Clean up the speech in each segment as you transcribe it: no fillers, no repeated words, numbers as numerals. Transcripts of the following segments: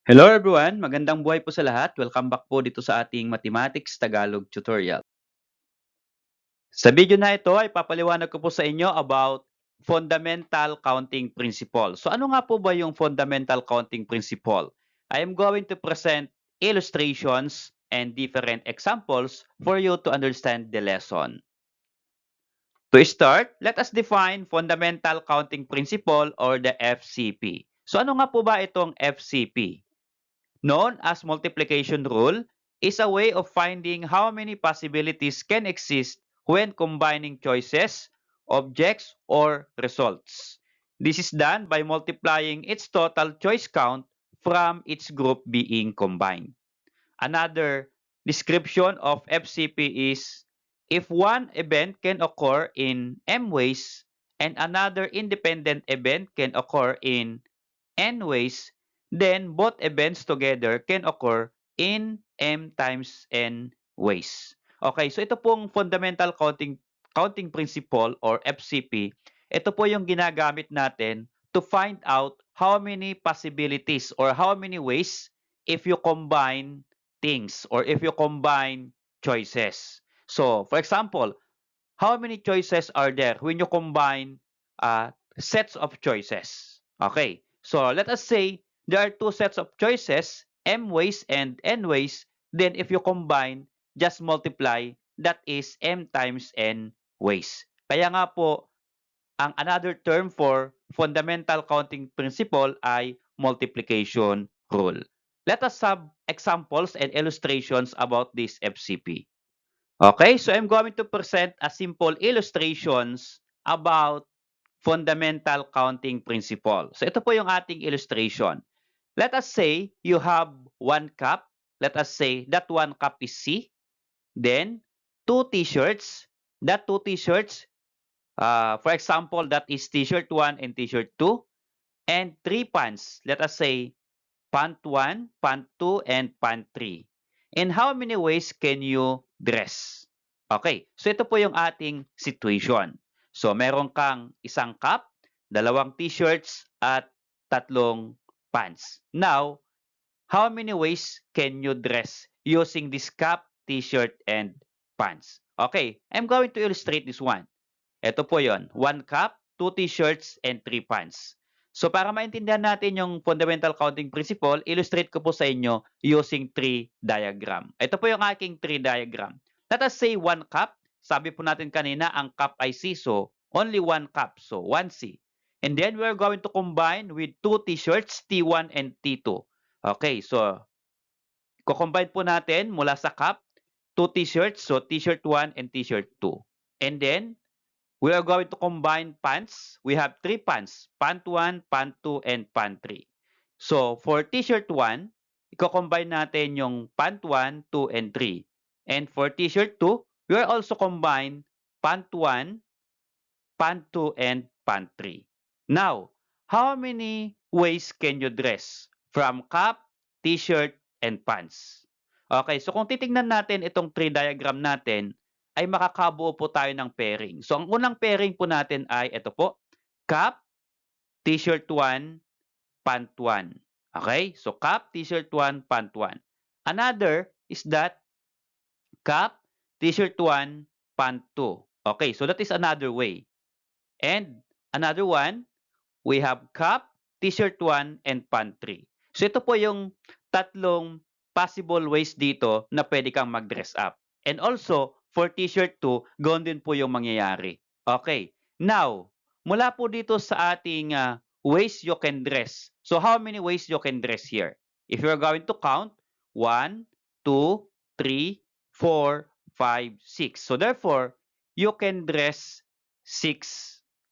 Hello everyone! Magandang buhay po sa lahat. Welcome back po dito sa ating Mathematics Tagalog tutorial. Sa video na ito ay papaliwanag ko po sa inyo about Fundamental Counting Principle. So ano nga po ba yung Fundamental Counting Principle? I am going to present illustrations and different examples for you to understand the lesson. To start, let us define Fundamental Counting Principle or the FCP. So ano nga po ba itong FCP? Known as multiplication rule, is a way of finding how many possibilities can exist when combining choices, objects, or results. This is done by multiplying its total choice count from its group being combined. Another description of FCP is if one event can occur in M ways and another independent event can occur in N ways, then both events together can occur in M times N ways. Okay, so ito pong fundamental counting principle or FCP. Ito po yung ginagamit natin to find out how many possibilities or how many ways if you combine things or if you combine choices. So, for example, how many choices are there when you combine sets of choices? Okay, so let us say there are two sets of choices, M ways and N ways. Then if you combine, just multiply, that is M times N ways. Kaya nga po, ang another term for fundamental counting principle ay multiplication rule. Let us have examples and illustrations about this FCP. Okay, so I'm going to present a simple illustrations about fundamental counting principle. So ito po yung ating illustration. Let us say you have one cup. Let us say that one cup is C. Then two t-shirts. That two t-shirts, for example, that is t-shirt 1 and t-shirt 2. And three pants. Let us say pant 1, pant 2, and pant 3. In how many ways can you dress? Okay, so ito po yung ating situation. So meron kang isang cup, dalawang t-shirts, at tatlong pants. Now, how many ways can you dress using this cup, t-shirt, and pants? Okay, I'm going to illustrate this one. Ito po yon, one cup, two t-shirts, and three pants. So para maintindihan natin yung fundamental counting principle, illustrate ko po sa inyo using tree diagram. Ito po yung aking tree diagram. Let us say one cup. Sabi po natin kanina, ang cup ay C, so only one cup, so 1C. And then we're going to combine with two t-shirts, T1 and T2. Okay, so combine po natin mula sa cup, two t-shirts, so t-shirt 1 and t-shirt 2. And then we are going to combine pants. We have three pants, pant 1, pant 2, and pant 3. So, for t-shirt 1, i-combine natin yung pant 1, 2, and 3. And for t-shirt 2, we are also combine pant 1, pant 2, and pant 3. Now, how many ways can you dress from cap, t-shirt, and pants? Okay, so kung titingnan natin itong tree diagram natin, ay makakabuo po tayo ng pairing. So, ang unang pairing po natin ay ito po, cap, t-shirt 1, pant 1. Okay, so cap, t-shirt 1, pant 1. Another is that cap, t-shirt 1, pant 2. Okay, so that is another way. And another one, we have cap, t-shirt 1, and pant 3. So ito po yung tatlong possible ways dito na pwede kang mag-dress up. And also, for t-shirt 2, ganoon din po yung mangyayari. Okay. Now, mula po dito sa ating ways you can dress. So how many ways you can dress here? If you're going to count, 1, 2, 3, 4, 5, 6. So therefore, you can dress 6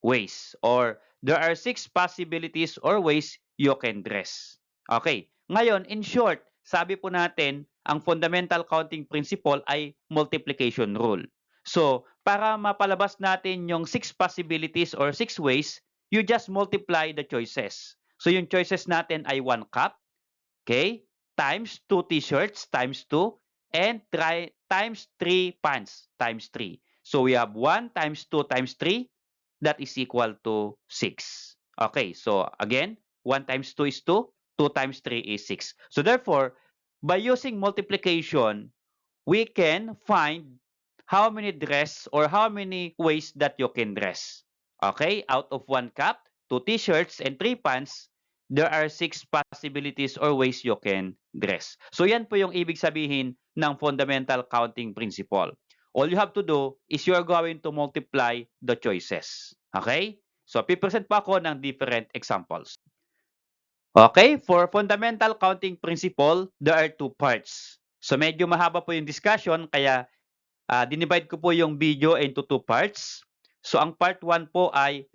ways or there are 6 possibilities or ways you can dress. Okay. Ngayon, in short, sabi po natin, ang fundamental counting principle ay multiplication rule. So, para mapalabas natin yung 6 possibilities or 6 ways, you just multiply the choices. So, yung choices natin ay 1 cup, okay, times 2 t-shirts times 2, and times 3 pants times 3. So, we have 1 times 2 times 3, that is equal to 6. Okay, so again, 1 times 2 is 2, 2 times 3 is 6. So therefore, by using multiplication, we can find how many dress or how many ways that you can dress. Okay? Out of 1 cup, 2 t-shirts, and 3 pants, there are 6 possibilities or ways you can dress. So yan po yung ibig sabihin ng fundamental counting principle. All you have to do is you are going to multiply the choices. Okay? So, pipresent po ako ng different examples. Okay, for fundamental counting principle, there are 2 parts. So, medyo mahaba po yung discussion, kaya dinivide ko po yung video into 2 parts. So, ang part 1 po ay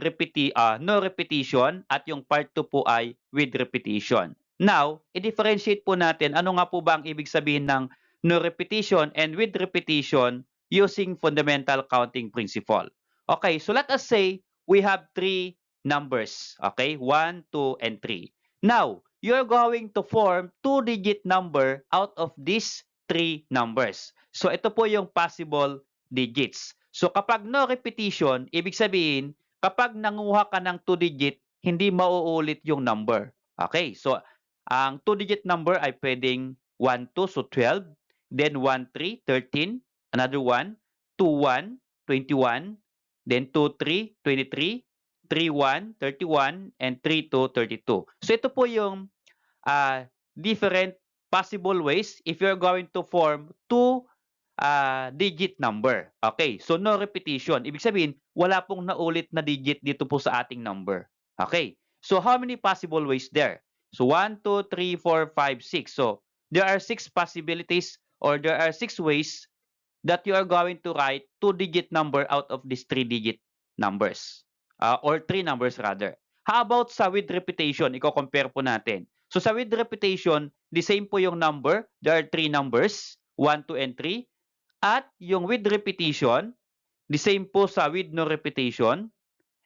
no repetition at yung part 2 po ay with repetition. Now, i-differentiate po natin ano nga po ba ang ibig sabihin ng no repetition and with repetition using fundamental counting principle. Okay, so let us say we have 3 numbers. Okay, 1, 2, and 3. Now, you're going to form 2-digit number out of these 3 numbers. So, ito po yung possible digits. So, kapag no repetition, ibig sabihin, kapag nanguha ka ng 2-digit, hindi mauulit yung number. Okay, so, ang 2-digit number ay pwedeng 1, 2, so 12, then 1, 3, 13, another 1, 2, 1, 21, then 2, 3, 23, 3, 1, 31, and 3, 2, 32. So, ito po yung different possible ways if you're going to form 2-digit number. Okay, so no repetition. Ibig sabihin, wala pong naulit na digit dito po sa ating number. Okay, so how many possible ways there? So 1, 2, 3, 4, 5, 6. So there are 6 possibilities or there are 6 ways that you are going to write 2-digit number out of these 3-digit numbers. Or 3 numbers rather. How about sa with repetition? Iko-compare po natin. So sa with repetition, the same po yung number. There are 3 numbers, 1, 2, and 3. At yung with repetition, the same po sa with no repetition.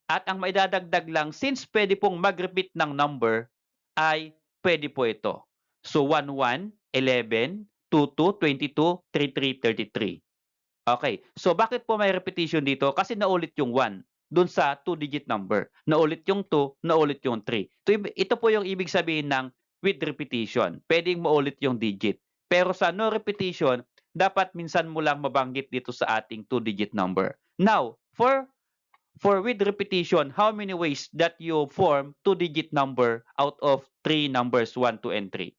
At ang maidadagdag lang, since pwede pong mag-repeat ng number, ay pwede po ito. So 1, 1, 11, 2, 2, 22, 3, 3, 33. Okay. So bakit po may repetition dito? Kasi naulit yung 1 dun sa 2-digit number. Naulit yung 2, naulit yung 3. Ito po yung ibig sabihin ng with repetition. Pwedeng maulit yung digit. Pero sa no repetition, dapat minsan mo lang mabanggit dito sa ating 2-digit number. Now, for with repetition, how many ways that you form 2-digit number out of 3 numbers 1, 2, and 3?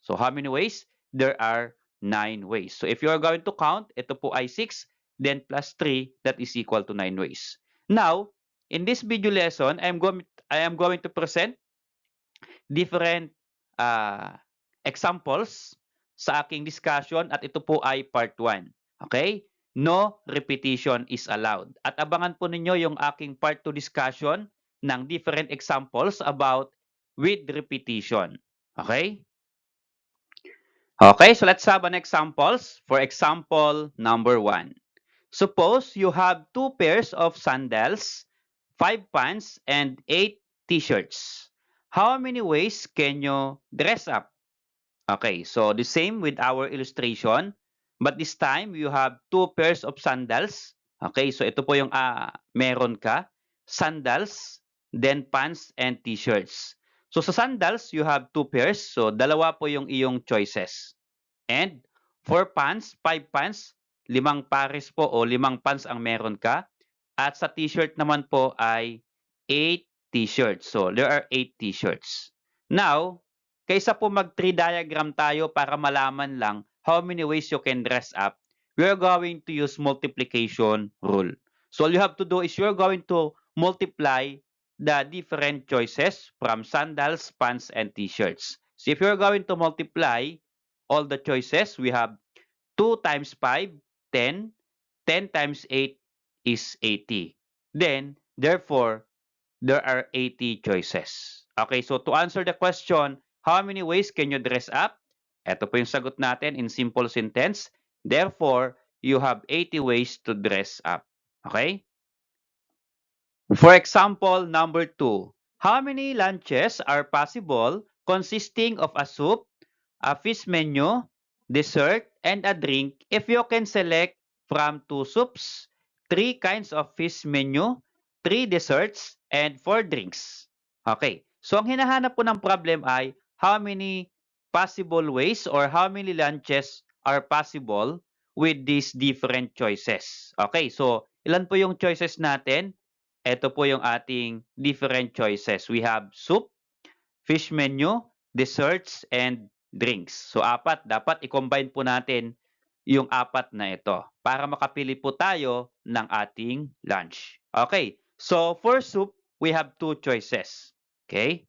So how many ways? There are 9 ways. So if you are going to count, ito po ay 6, then plus 3, that is equal to 9 ways. Now, in this video lesson, I am going to present different examples sa aking discussion at ito po ay part 1. Okay? No repetition is allowed. At abangan po ninyo yung aking part 2 discussion ng different examples about with repetition. Okay? Okay, so let's have an examples. For example, number 1. Suppose you have 2 pairs of sandals, 5 pants, and 8 t-shirts. How many ways can you dress up? Okay, so the same with our illustration, but this time you have 2 pairs of sandals. Okay, so ito po yung meron ka, sandals, then pants and t-shirts. So sa sandals, you have 2 pairs, so dalawa po yung iyong choices. And for pants, 5 pants, 5 pares po o 5 pants ang meron ka. At sa t-shirt naman po ay 8 t-shirts. So there are 8 t-shirts. Now, kaysa po mag-tree diagram tayo para malaman lang how many ways you can dress up, we are going to use multiplication rule. So all you have to do is you're going to multiply the different choices from sandals, pants, and t-shirts. So if you're going to multiply all the choices, we have 2 times 5, 10. 10 times 8 is 80. Then, therefore, there are 80 choices. Okay, so to answer the question, how many ways can you dress up? Ito po yung sagot natin in simple sentence. Therefore, you have 80 ways to dress up. Okay? For example, number 2. How many lunches are possible consisting of a soup, a fish menu, dessert, and a drink if you can select from 2 soups, 3 kinds of fish menu, 3 desserts, and 4 drinks? Okay. So, ang hinahanap po ng problem ay how many possible ways or how many lunches are possible with these different choices. Okay, so ilan po yung choices natin? Ito po yung ating different choices. We have soup, fish menu, desserts, and drinks. So apat, dapat i-combine po natin yung apat na ito para makapili po tayo ng ating lunch. Okay, so for soup, we have two choices. Okay?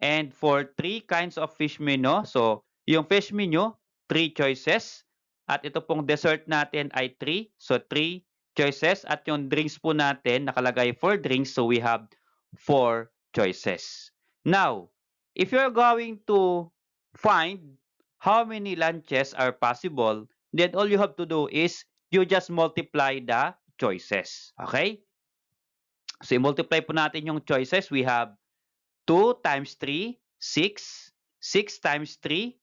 And for three kinds of fish menu, so yung fish menu, three choices. At ito pong dessert natin ay three. So three choices. At yung drinks po natin, nakalagay for drinks. So we have four choices. Now, if you're going to find how many lunches are possible, then all you have to do is you just multiply the choices. Okay? So i-multiply po natin yung choices. We have 2 times 3, 6. 6 times 3,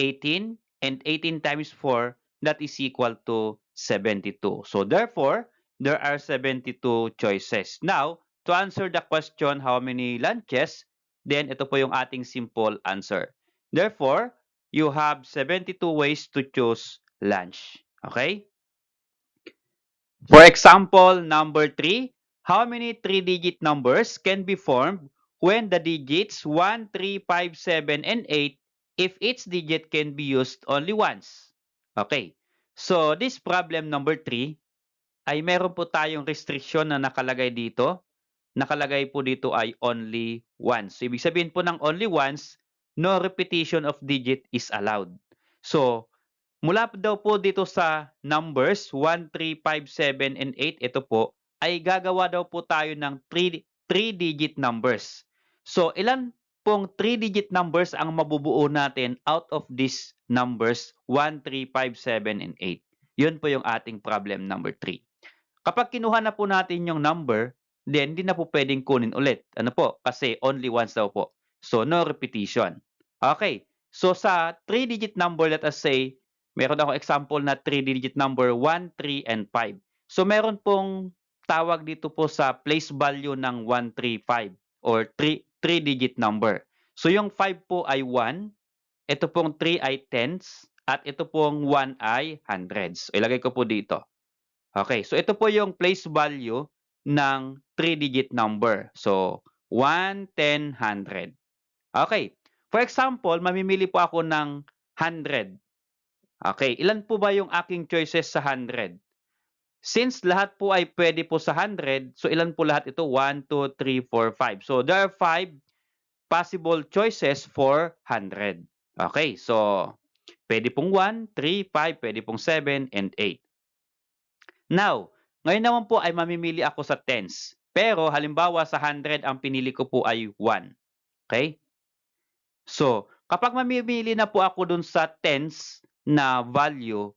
18. And 18 times 4, that is equal to 72. So therefore, there are 72 choices. Now, to answer the question, how many lunches, then ito po yung ating simple answer. Therefore, you have 72 ways to choose lunch. Okay? For example, number 3, how many three-digit numbers can be formed when the digits 1, 3, 5, 7, and 8 if each digit can be used only once? Okay. So, this problem number 3 ay meron po tayong restriction na nakalagay dito. Nakalagay po dito ay only once. So, ibig sabihin po ng only once, no repetition of digit is allowed. So, mula daw po dito sa numbers 1, 3, 5, 7, and 8, ito po, ay gagawa daw po tayo ng 3-digit numbers. So, ilan pong 3-digit numbers ang mabubuo natin out of these numbers 1, 3, 5, 7, and 8? Yun po yung ating problem number 3. Kapag kinuha na po natin yung number, then hindi na po pwedeng kunin ulit. Ano po? Kasi only once daw po. So, no repetition. Okay. So, sa 3-digit number, let us say, meron ako example na 3-digit number 1, 3, and 5. So, meron pong tawag dito po sa place value ng 1, 3, 5 or 3-digit number. So, yung 5 po ay 1, ito pong 3 ay tens, at ito pong 1 ay hundreds. So, ilagay ko po dito. Okay, so ito po yung place value ng 3-digit number. So, 1, 10, 100. Okay, for example, mamimili po ako ng 100. Okay, ilan po ba yung aking choices sa 100? Since lahat po ay pwede po sa 100, so ilan po lahat ito? 1, 2, 3, 4, 5. So there are 5 possible choices for 100. Okay, so pwede pong 1, 3, 5, pwede pong 7, and 8. Now, ngayon naman po ay mamimili ako sa tens. Pero halimbawa sa 100 ang pinili ko po ay 1. Okay? So, kapag mamimili na po ako dun sa tens na value,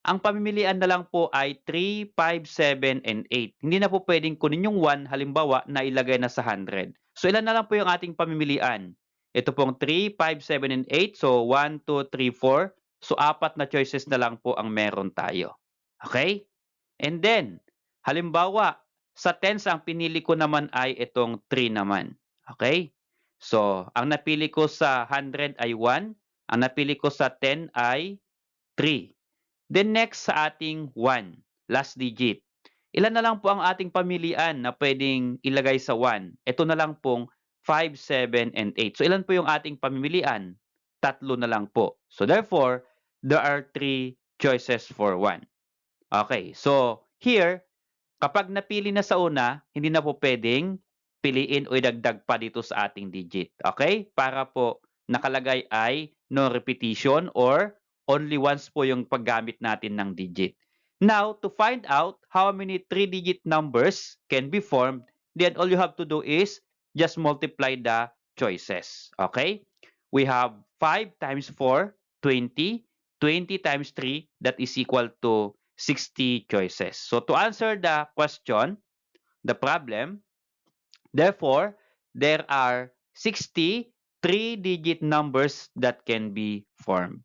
ang pamimilian na lang po ay 3, 5, 7, and 8. Hindi na po pwedeng kunin yung 1 halimbawa na ilagay na sa 100. So, ilan na lang po yung ating pamimilian? Ito pong 3, 5, 7, and 8. So, 1, 2, 3, 4. So, apat na choices na lang po ang meron tayo. Okay? And then, halimbawa, sa tens ang pinili ko naman ay itong 3 naman. Okay? So, ang napili ko sa 100 ay 1. Ang napili ko sa 10 ay 3. Then next sa ating 1, last digit. Ilan na lang po ang ating pamilian na pwedeng ilagay sa 1? Ito na lang pong 5, 7, and 8. So ilan po yung ating pamimilian? 3 na lang po. So therefore, there are 3 choices for 1. Okay, so here, kapag napili na sa una, hindi na po pwedeng piliin o idagdag pa dito sa ating digit. Okay? Para po nakalagay ay no repetition or only once po yung paggamit natin ng digit. Now, to find out how many 3-digit numbers can be formed, then all you have to do is just multiply the choices. Okay? We have 5 times 4, 20. 20 times 3, that is equal to 60 choices. So to answer the question, the problem, therefore, there are 60 three-digit numbers that can be formed.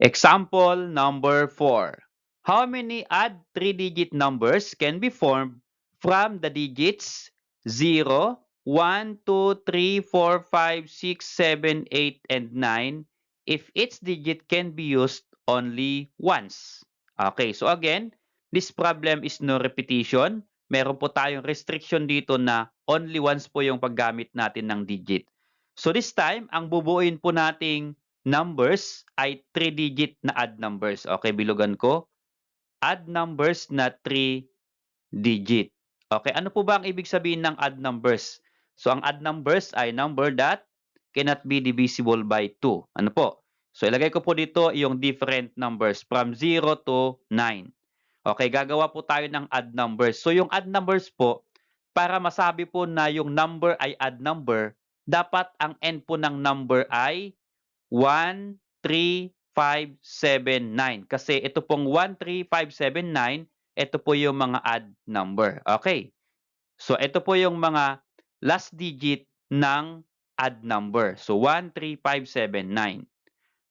Example number 4. How many odd three-digit numbers can be formed from the digits 0, 1, 2, 3, 4, 5, 6, 7, 8, and 9 if each digit can be used only once. Okay, so again, this problem is no repetition. Meron po tayong restriction dito na only once po yung paggamit natin ng digit. So this time, ang bubuuin po nating numbers ay 3-digit na odd numbers. Okay, bilugan ko. Odd numbers na 3-digit. Okay, ano po ba ang ibig sabihin ng odd numbers? So, ang odd numbers ay number that cannot be divisible by 2. Ano po? So, ilagay ko po dito yung different numbers from 0 to 9. Okay, gagawa po tayo ng odd numbers. So, yung odd numbers po, para masabi po na yung number ay odd number, dapat ang end po ng number ay 1, 3, 5, 7, 9. Kasi ito pong 1, 3, 5, 7, 9, ito po yung mga odd number. Okay. So, ito po yung mga last digit ng odd number. So, 1, 3, 5, 7, 9.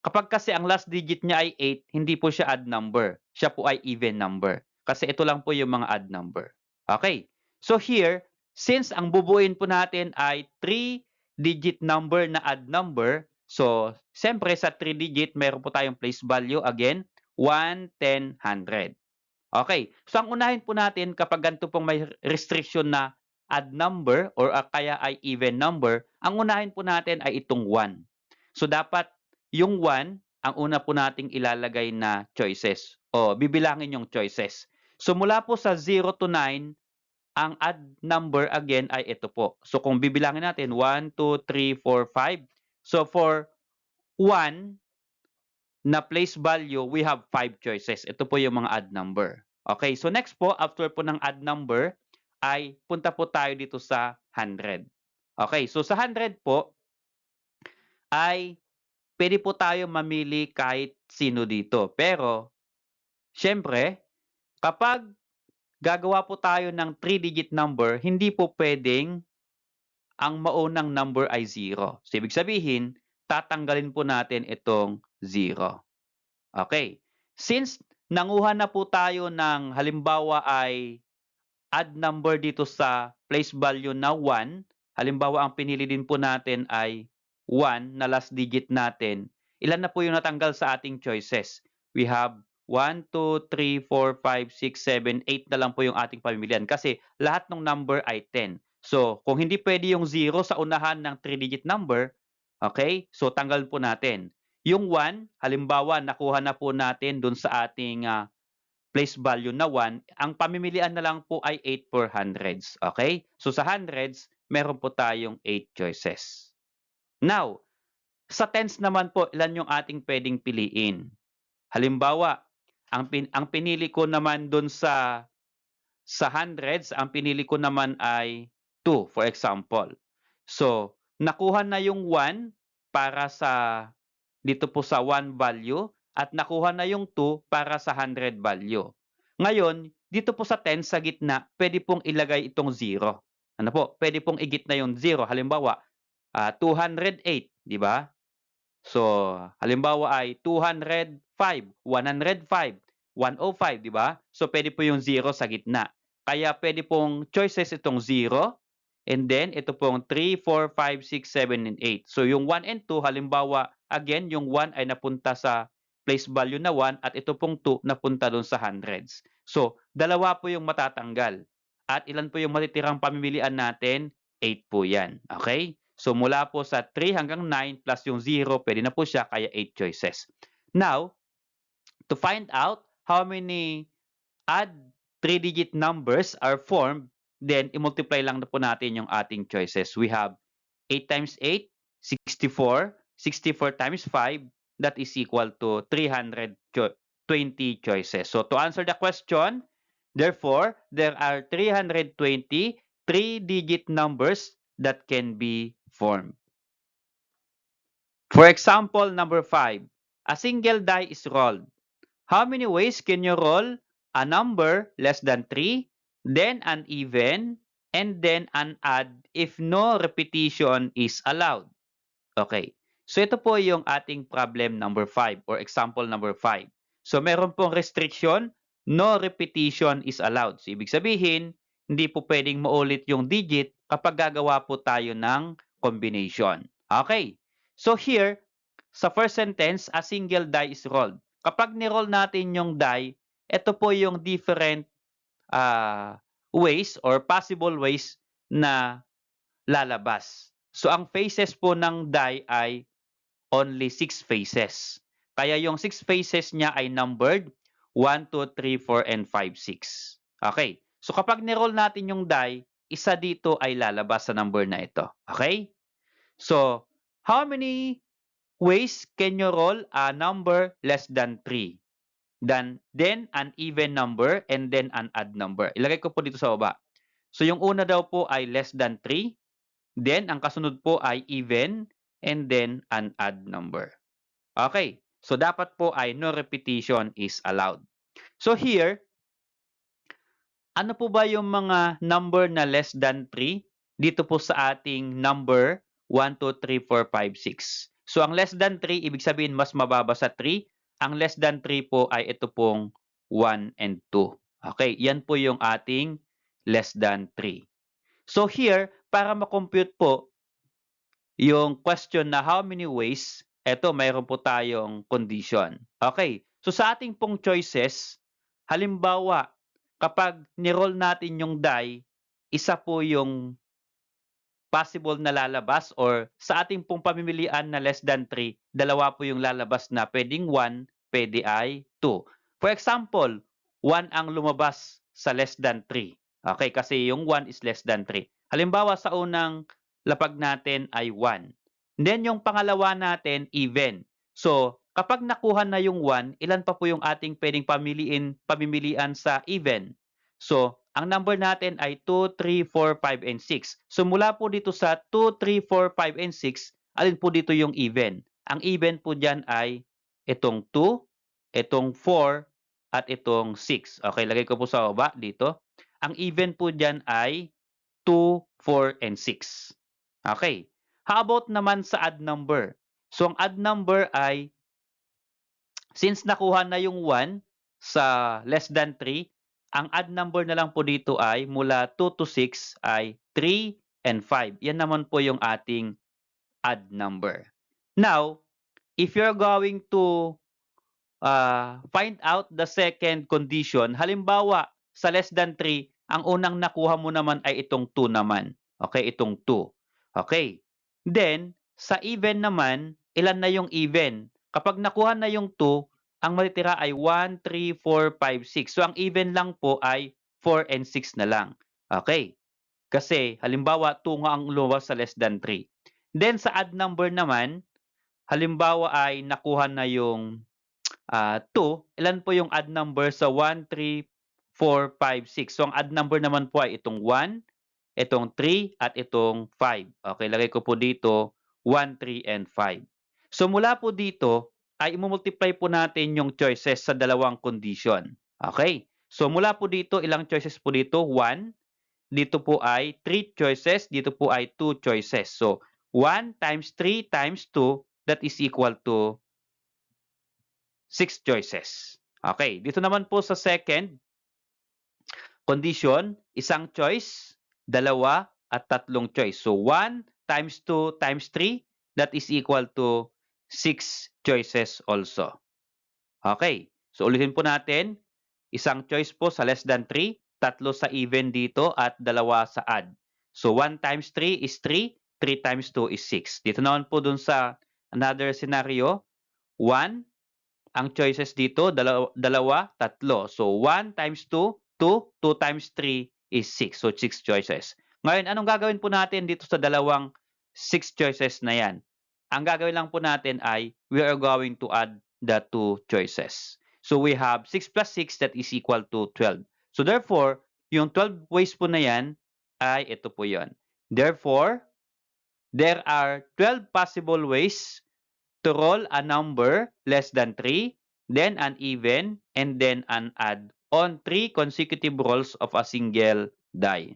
Kapag kasi ang last digit niya ay 8, hindi po siya odd number. Siya po ay even number. Kasi ito lang po yung mga odd number. Okay. So here, since ang bubuin po natin ay 3-digit number na odd number, so siyempre sa 3-digit, meron po tayong place value. Again, 1, 10, 100. Okay. So ang unahin po natin kapag ganito pong may restriction na odd number or kaya ay even number, ang unahin po natin ay itong 1. So dapat yung 1 ang una po nating ilalagay na choices o bibilangin yung choices. So mula po sa 0 to 9, ang odd number again ay ito po. So kung bibilangin natin 1, 2, 3, 4, 5. So for 1 na place value, we have 5 choices. Ito po yung mga odd number. Okay, so next po, after po ng odd number, ay punta po tayo dito sa 100. Okay, so sa 100 po, ay pwede po tayo mamili kahit sino dito. Pero, syempre, kapag gagawa po tayo ng 3-digit number, hindi po pwedeng ang maunang number ay 0. So, ibig sabihin, tatanggalin po natin itong 0. Okay. Since nanguha na po tayo ng halimbawa ay odd number dito sa place value na 1, halimbawa ang pinili din po natin ay 1 na last digit natin, ilan na po yung natanggal sa ating choices? We have 1, 2, 3, 4, 5, 6, 7, 8 na lang po yung ating pamimilian kasi lahat ng number ay 10. So, kung hindi pwede yung 0 sa unahan ng 3-digit number, okay, so tanggal po natin. Yung 1, halimbawa, nakuha na po natin dun sa ating place value na 1, ang pamimilian na lang po ay 8 per hundreds. Okay? So sa hundreds, meron po tayong 8 choices. Now, sa tens naman po, ilan yung ating pwedeng piliin? Halimbawa, ang pinili ko naman dun sa hundreds, ang pinili ko naman ay 2, for example. So, nakuha na yung 1 para sa dito po sa 1 value at nakuha na yung 2 para sa 100 value. Ngayon, dito po sa 10 sa gitna, pwede pong ilagay itong 0. Ano po? Pwede pong igitna yung 0. Halimbawa, 208, di ba? So, halimbawa ay 205, 105, 105, di ba? So, pwede po yung 0 sa gitna. Kaya pwede pong choices itong 0, and then ito pong 3, 4, 5, 6, 7, and 8. So, yung 1 and 2, halimbawa, again, yung 1 ay napunta sa place value na 1 at ito pong 2 napunta doon sa hundreds. So, dalawa po yung matatanggal. At ilan po yung matitirang pamimilian natin? 8 po yan. Okay? So, mula po sa 3 hanggang 9 plus yung 0, pwede na po siya, kaya 8 choices. Now, to find out how many odd 3-digit numbers are formed, then i-multiply lang na po natin yung ating choices. We have 8 times 8, 64. 64 times 5, that is equal to 320 choices. So, to answer the question, therefore, there are 320 3-digit numbers that can be formed. For example, number 5, a single die is rolled. How many ways can you roll a number less than 3, then an even, and then an odd if no repetition is allowed? Okay. So ito po yung ating problem number 5 or example number 5. So meron pong restriction, no repetition is allowed. So ibig sabihin, hindi po pwedeng maulit yung digit kapag gagawa po tayo ng combination. Okay. So here, sa first sentence, a single die is rolled. Kapag ni-roll natin yung die, ito po yung different ways or possible ways na lalabas. So ang faces po ng die ay only 6 faces. Kaya yung 6 faces niya ay numbered 1, 2, 3, 4, and 5, 6. Okay. So kapag ni-roll natin yung die, isa dito ay lalabas sa number na ito. Okay? So, how many ways can you roll a number less than 3? Then an even number and then an odd number. Ilagay ko po dito sa baba. So yung una daw po ay less than 3. Then ang kasunod po ay even and then an odd number. Okay. So dapat po ay no repetition is allowed. So here, ano po ba yung mga number na less than 3 dito po sa ating number 1, 2, 3, 4, 5, 6? So ang less than 3, ibig sabihin mas mababa sa 3. Ang less than 3 po ay ito pong 1 and 2. Okay, yan po yung ating less than 3. So here, para makompute po yung question na how many ways, eto mayroon po tayong condition. Okay, so sa ating pong choices, halimbawa, kapag ni-roll natin yung die, isa po yung possible na lalabas or sa ating pong pamimilian na less than 3, dalawa po yung lalabas na pwedeng 1, pwede ay 2. For example, 1 ang lumabas sa less than 3. Okay, kasi yung 1 is less than 3. Halimbawa, sa unang lapag natin ay 1. Then yung pangalawa natin, even. So, kapag nakuha na yung 1, ilan pa po yung ating pwedeng pamimilian sa even? So, ang number natin ay 2, 3, 4, 5, and 6. So mula po dito sa 2, 3, 4, 5, and 6, alin po dito yung even? Ang even po dyan ay itong 2, itong 4, at itong 6. Okay, lagay ko po sa baba dito. Ang even po dyan ay 2, 4, and 6. Okay. How about naman sa odd number? So ang odd number ay, since nakuha na yung 1 sa less than 3, ang odd number na lang po dito ay mula 2 to 6 ay 3 and 5. Yan naman po yung ating odd number. Now, if you're going to find out the second condition, halimbawa, sa less than 3, ang unang nakuha mo naman ay itong 2 naman. Okay, itong 2. Okay. Then, sa even naman, ilan na yung even? Kapag nakuha na yung 2, ang matitira ay 1, 3, 4, 5, 6. So, ang even lang po ay 4 and 6 na lang. Okay. Kasi, halimbawa, 2 nga ang lumabas sa less than 3. Then, sa odd number naman, halimbawa ay nakuha na yung 2, ilan po yung odd number sa 1, 3, 4, 5, 6? So, ang odd number naman po ay itong 1, itong 3, at itong 5. Okay, lagay ko po dito 1, 3, and 5. So, mula po dito, ay i-multiply po natin yung choices sa dalawang condition. Okay? So, mula po dito, ilang choices po dito? 1. Dito po ay 3 choices. Dito po ay 2 choices. So, 1 times 3 times 2, that is equal to 6 choices. Okay, dito naman po sa second condition, isang choice, dalawa, at tatlong choice. So, 1 times 2 times 3, that is equal to 6 choices also. Okay, so ulitin po natin, isang choice po sa less than 3, tatlo sa even dito, at dalawa sa odd. So, 1 times 3 is 3, 3 times 2 is 6. Dito naman po dun sa another scenario, 1, ang choices dito, dalawa, tatlo. So, 1 times 2, 2. 2 times 3 is 6. So, 6 choices. Ngayon, anong gagawin po natin dito sa dalawang 6 choices na yan? Ang gagawin lang po natin ay, we are going to add the 2 choices. So, we have 6 plus 6 that is equal to 12. So, therefore, yung 12 ways po na yan, ay ito po yon. Therefore, there are 12 possible ways to roll a number less than 3, then an even, and then an odd on 3 consecutive rolls of a single die.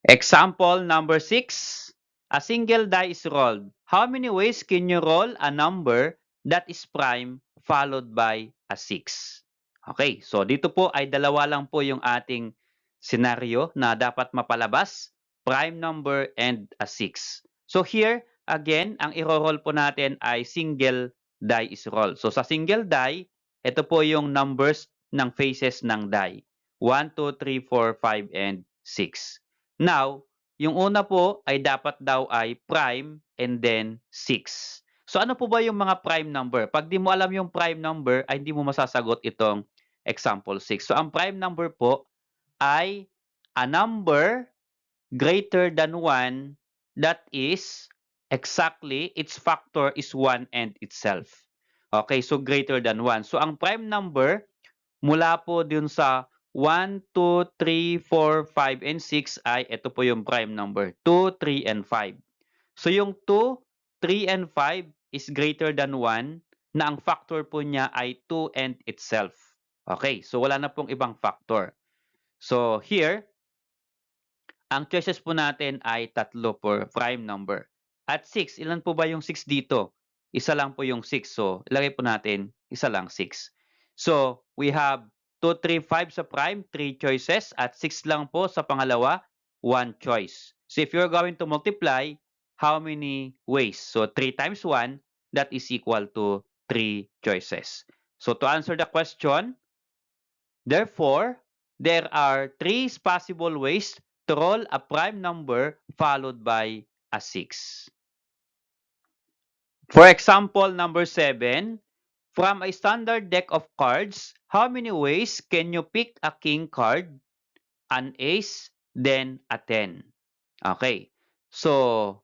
Example number 6. A single die is rolled. How many ways can you roll a number that is prime followed by a 6? Okay, so dito po ay dalawa lang po yung ating scenario na dapat mapalabas, prime number and a 6. So here, again, ang i-roll po natin ay single die is roll. So sa single die, ito po yung numbers ng faces ng die. 1, 2, 3, 4, 5, and 6. Now, yung una po ay dapat daw ay prime and then 6. So ano po ba yung mga prime number? Pag di mo alam yung prime number, ay hindi mo masasagot itong example 6. So ang prime number po ay a number greater than 1 that is exactly its factor is 1 and itself. Okay, so greater than 1. So ang prime number mula po dun sa 1, 2, 3, 4, 5, and 6 ay ito po yung prime number, 2, 3, and 5. So yung 2, 3, and 5 is greater than 1 na ang factor po niya ay 2 and itself. Okay, so wala na pong ibang factor. So here, ang choices po natin ay tatlo for prime number. At 6, ilan po ba yung 6 dito? Isa lang po yung 6. So, ilagay po natin, isa lang 6. So, we have 2, 3, 5 sa prime, 3 choices. At 6 lang po sa pangalawa, 1 choice. So, if you're going to multiply, how many ways? So, 3 times 1, that is equal to 3 choices. So, to answer the question, therefore, there are 3 possible ways to roll a prime number followed by a 6. For example, number 7, from a standard deck of cards, how many ways can you pick a king card, an ace, then a 10? Okay. So,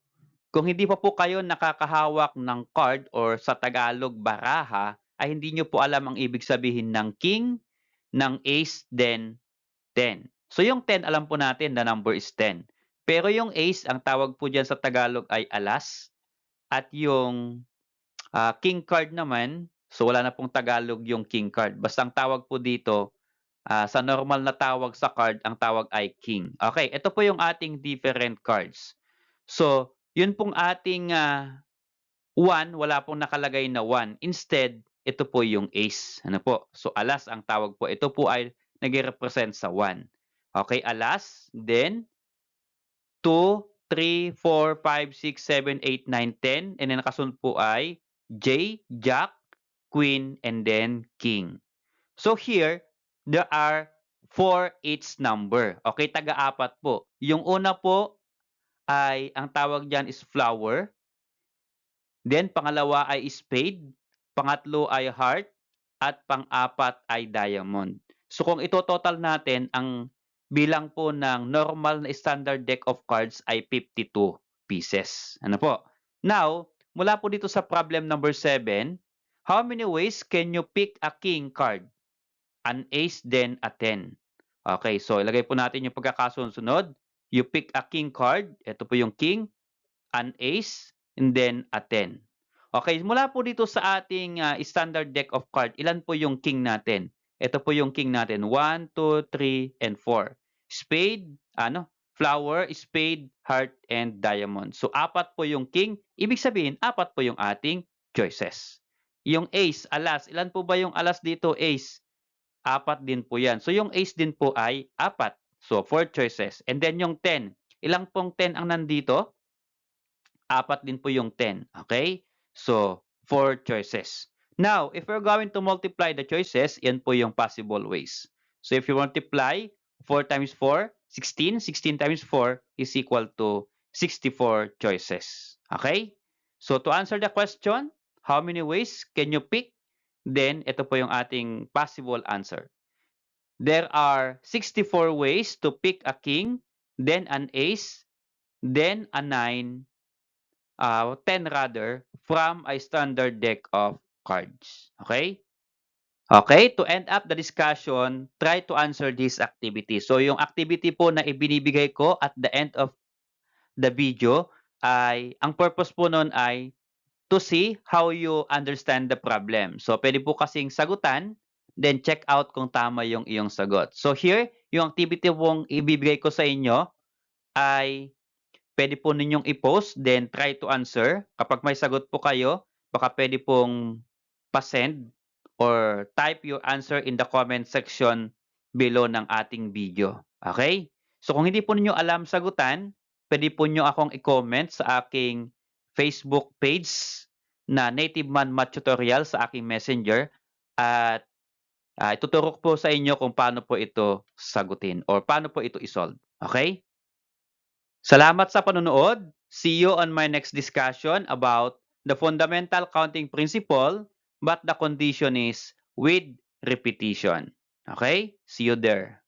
kung hindi pa po kayo nakakahawak ng card or sa Tagalog baraha, ay hindi nyo po alam ang ibig sabihin ng king, ng ace, then 10. So yung 10, alam po natin, the number is 10. Pero yung ace, ang tawag po dyan sa Tagalog ay alas. At yung king card naman, so wala na pong Tagalog yung king card. Basta ang tawag po dito, sa normal na tawag sa card, ang tawag ay king. Okay, ito po yung ating different cards. So, yun pong ating 1, wala pong nakalagay na 1. Instead, ito po yung ace. Ano po? So, alas ang tawag po. Ito po ay nag-represent sa 1. Okay, alas. Then, 2, 3, 4, 5, 6, 7, 8, 9, 10. And then nakasunod po ay J, Jack, Queen, and then King. So here, there are 4 each number. Okay, taga-apat po. Yung una po ay, ang tawag dyan is flower. Then, pangalawa ay spade. Pangatlo ay heart. At pang-apat ay diamond. So, kung ito-total natin, ang bilang po ng normal na standard deck of cards ay 52 pieces. Ano po? Now, mula po dito sa problem number 7, how many ways can you pick a king card? An ace, then a 10. Okay, so ilagay po natin yung pagkakasunod. You pick a king card. Ito po yung king, an ace, and then a 10. Okay, mula po dito sa ating standard deck of card, ilan po yung king natin? Ito po yung king natin. 1, 2, 3, and 4. Spade, flower, spade, heart, and diamond. So, apat po yung king. Ibig sabihin, apat po yung ating choices. Yung ace, alas. Ilan po ba yung alas dito, ace? Apat din po yan. So, yung ace din po ay apat. So, 4 choices. And then yung 10. Ilang pong 10 ang nandito? Apat din po yung 10. Okay? So, 4 choices. Now, if we're going to multiply the choices, yan po yung possible ways. So, if you multiply 4 times 4, 16. 16 times 4 is equal to 64 choices. Okay? So, to answer the question, how many ways can you pick? Then, ito po yung ating possible answer. There are 64 ways to pick a king, then an ace, then a 9, 10 rather, from a standard deck of cards. Okay? Okay, to end up the discussion, try to answer this activity. So, yung activity po na ibinibigay ko at the end of the video ay, ang purpose po nun ay to see how you understand the problem. So, pwede po kasing sagutan, then check out kung tama yung iyong sagot. So, here, yung activity pong ibibigay ko sa inyo ay pwede po ninyong i-post, then try to answer. Kapag may sagot po kayo, baka pwede pong pa-send or type your answer in the comment section below ng ating video. Okay? So kung hindi po ninyo alam sagutan, pwede po nyo akong i-comment sa aking Facebook page na Native Man Math Tutorial sa aking messenger at ituturo ko po sa inyo kung paano po ito sagutin or paano po ito isolve. Okay? Salamat sa panonood. See you on my next discussion about the fundamental counting principle, but the condition is with repetition. Okay? See you there.